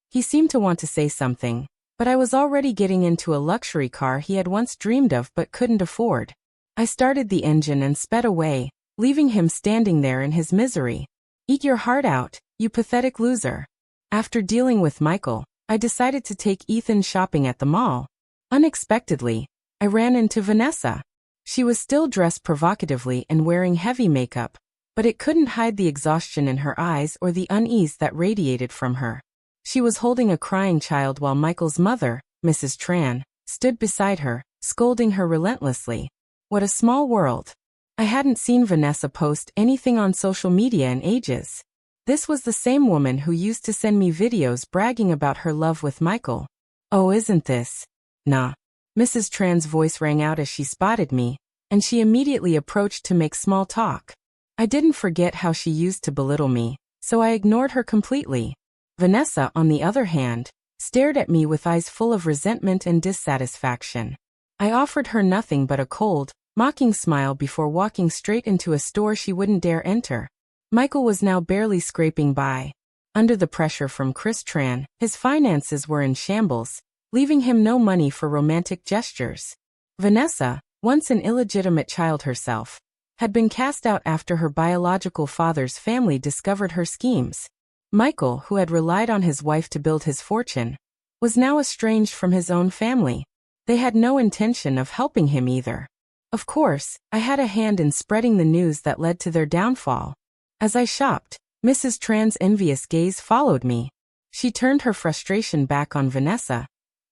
He seemed to want to say something, but I was already getting into a luxury car he had once dreamed of but couldn't afford. I started the engine and sped away, leaving him standing there in his misery. Eat your heart out, you pathetic loser. After dealing with Michael, I decided to take Ethan shopping at the mall. Unexpectedly, I ran into Vanessa. She was still dressed provocatively and wearing heavy makeup, but it couldn't hide the exhaustion in her eyes or the unease that radiated from her. She was holding a crying child while Michael's mother, Mrs. Tran, stood beside her, scolding her relentlessly. What a small world. I hadn't seen Vanessa post anything on social media in ages. This was the same woman who used to send me videos bragging about her love with Michael. Oh, isn't this? Nah. Mrs. Tran's voice rang out as she spotted me, and she immediately approached to make small talk. I didn't forget how she used to belittle me, so I ignored her completely. Vanessa, on the other hand, stared at me with eyes full of resentment and dissatisfaction. I offered her nothing but a cold, mocking smile before walking straight into a store she wouldn't dare enter. Michael was now barely scraping by. Under the pressure from Chris Tran, his finances were in shambles, leaving him no money for romantic gestures. Vanessa, once an illegitimate child herself, had been cast out after her biological father's family discovered her schemes. Michael, who had relied on his wife to build his fortune, was now estranged from his own family. They had no intention of helping him either. Of course, I had a hand in spreading the news that led to their downfall. As I shopped, Mrs. Tran's envious gaze followed me. She turned her frustration back on Vanessa,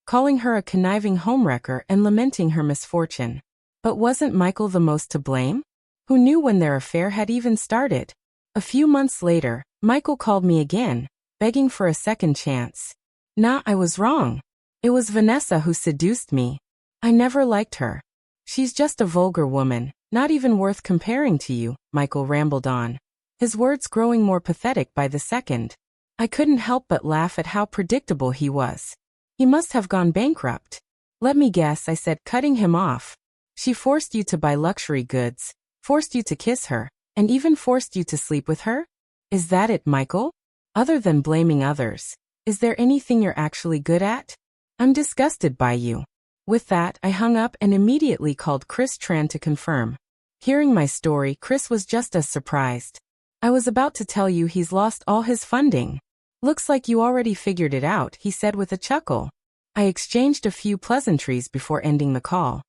calling her a conniving homewrecker and lamenting her misfortune. But wasn't Michael the most to blame? Who knew when their affair had even started? A few months later, Michael called me again, begging for a second chance. Nah, I was wrong. It was Vanessa who seduced me. I never liked her. She's just a vulgar woman, not even worth comparing to you, Michael rambled on, his words growing more pathetic by the second. I couldn't help but laugh at how predictable he was. He must have gone bankrupt. Let me guess, I said, cutting him off. She forced you to buy luxury goods, forced you to kiss her, and even forced you to sleep with her? Is that it, Michael? Other than blaming others, is there anything you're actually good at? I'm disgusted by you. With that, I hung up and immediately called Chris Tran to confirm. Hearing my story, Chris was just as surprised. I was about to tell you he's lost all his funding. Looks like you already figured it out, he said with a chuckle. I exchanged a few pleasantries before ending the call,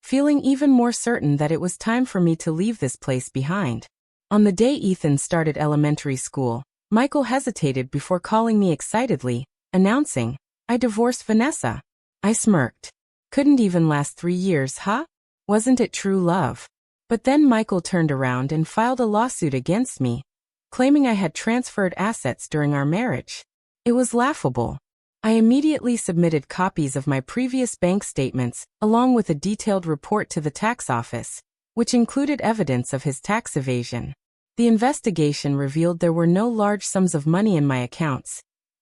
feeling even more certain that it was time for me to leave this place behind. On the day Ethan started elementary school, Michael hesitated before calling me excitedly, announcing, "I divorced Vanessa." I smirked. Couldn't even last 3 years, huh? Wasn't it true love? But then Michael turned around and filed a lawsuit against me, claiming I had transferred assets during our marriage. It was laughable. I immediately submitted copies of my previous bank statements, along with a detailed report to the tax office, which included evidence of his tax evasion. The investigation revealed there were no large sums of money in my accounts,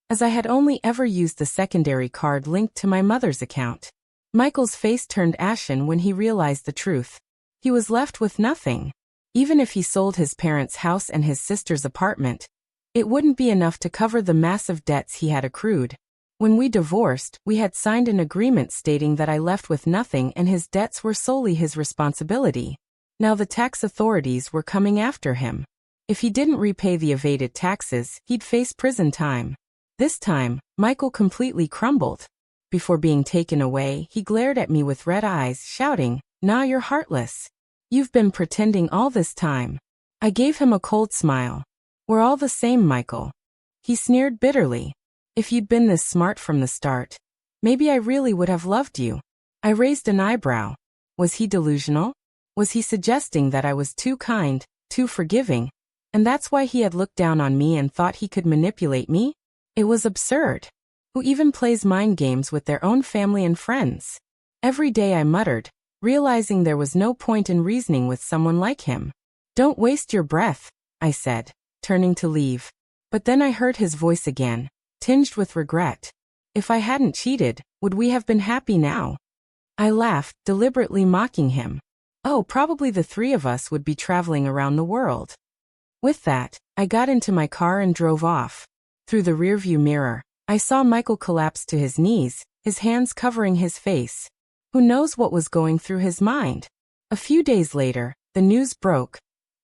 as I had only ever used the secondary card linked to my mother's account. Michael's face turned ashen when he realized the truth. He was left with nothing. Even if he sold his parents' house and his sister's apartment, it wouldn't be enough to cover the massive debts he had accrued. When we divorced, we had signed an agreement stating that I left with nothing and his debts were solely his responsibility. Now the tax authorities were coming after him. If he didn't repay the evaded taxes, he'd face prison time. This time, Michael completely crumbled. Before being taken away, he glared at me with red eyes, shouting, "Nah, you're heartless. You've been pretending all this time." I gave him a cold smile. "We're all the same, Michael." He sneered bitterly. "If you'd been this smart from the start, maybe I really would have loved you." I raised an eyebrow. Was he delusional? Was he suggesting that I was too kind, too forgiving, and that's why he had looked down on me and thought he could manipulate me? It was absurd. Who even plays mind games with their own family and friends? Every day I muttered, realizing there was no point in reasoning with someone like him. "Don't waste your breath," I said, turning to leave. But then I heard his voice again, tinged with regret. "If I hadn't cheated, would we have been happy now?" I laughed, deliberately mocking him. "Oh, probably the 3 of us would be traveling around the world." With that, I got into my car and drove off. Through the rearview mirror, I saw Michael collapse to his knees, his hands covering his face. Who knows what was going through his mind? A few days later, the news broke.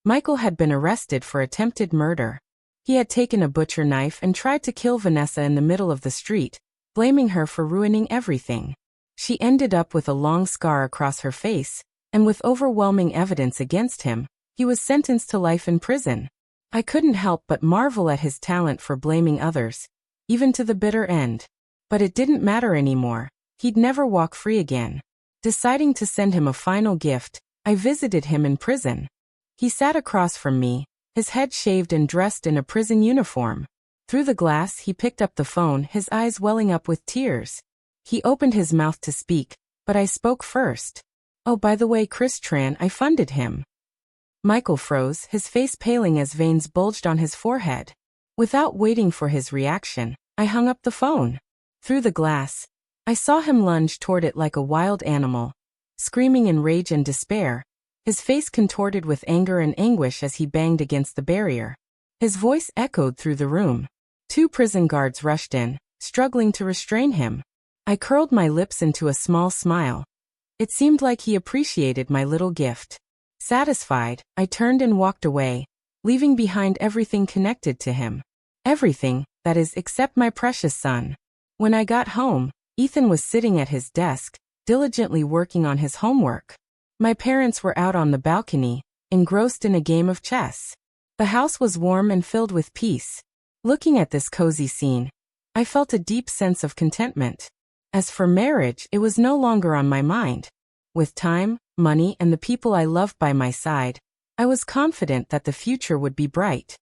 Michael had been arrested for attempted murder. He had taken a butcher knife and tried to kill Vanessa in the middle of the street, blaming her for ruining everything. She ended up with a long scar across her face, and with overwhelming evidence against him, he was sentenced to life in prison. I couldn't help but marvel at his talent for blaming others, even to the bitter end. But it didn't matter anymore. He'd never walk free again. Deciding to send him a final gift, I visited him in prison. He sat across from me, his head shaved and dressed in a prison uniform. Through the glass, he picked up the phone, his eyes welling up with tears. He opened his mouth to speak, but I spoke first. "Oh, by the way, Chris Tran, I funded him." Michael froze, his face paling as veins bulged on his forehead. Without waiting for his reaction, I hung up the phone. Through the glass, I saw him lunge toward it like a wild animal, screaming in rage and despair, his face contorted with anger and anguish as he banged against the barrier. His voice echoed through the room. 2 prison guards rushed in, struggling to restrain him. I curled my lips into a small smile. It seemed like he appreciated my little gift. Satisfied, I turned and walked away, leaving behind everything connected to him. Everything, that is, except my precious son. When I got home, Ethan was sitting at his desk, diligently working on his homework. My parents were out on the balcony, engrossed in a game of chess. The house was warm and filled with peace. Looking at this cozy scene, I felt a deep sense of contentment. As for marriage, it was no longer on my mind. With time, money, and the people I loved by my side, I was confident that the future would be bright.